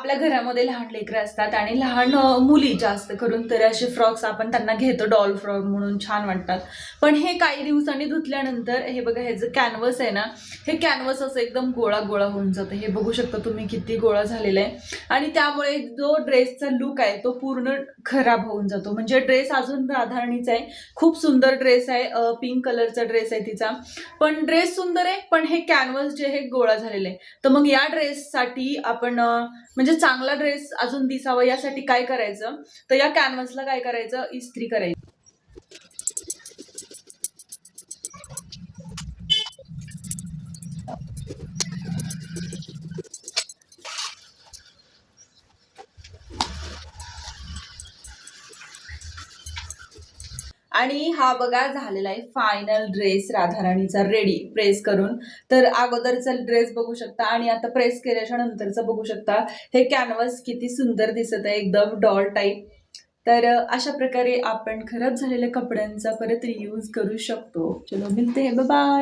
आपल्या घरामध्ये लहान लेकरं असतात आणि लहान मुली जास्त करून तर असे फ्रॉक्स आपण त्यांना घेतो डॉल फ्रॉक म्हणून, छान वाटतात. पण हे काही दिवसांनी धुतल्यानंतर हे बघा, हे जे कॅनव्हस आहे ना, हे कॅनव्हस असं एकदम गोळा गोळा होऊन जातं. हे बघू शकता तुम्ही किती गोळा झालेला आहे आणि त्यामुळे जो ड्रेसचा लुक आहे तो पूर्ण खराब होऊन जातो. म्हणजे ड्रेस अजून राधारणीचा आहे, खूप सुंदर ड्रेस आहे, पिंक कलरचा ड्रेस आहे तिचा, पण ड्रेस सुंदर आहे पण हे कॅनव्हस जे हे गोळा झालेलं आहे. तर मग या ड्रेससाठी आपण म्हणजे चांगला ड्रेस अजून दिसावा यासाठी काय करायचं, तर या कॅनव्हसला काय करायचं, इस्त्री करायची. आणि हा बघा झालेला आहे फायनल ड्रेस राधाराणीचा रेडी प्रेस करून. तर अगोदरचा ड्रेस बघू शकता आणि आता प्रेस केल्याच्या नंतरचा बघू शकता. हे कॅनव्हस किती सुंदर दिसत आहे, एकदम डॉल टाईप. तर अशा प्रकारे आपण खराब झालेल्या कपड्यांचा परत रियूज करू शकतो. चलो मिळते, बाय बाय.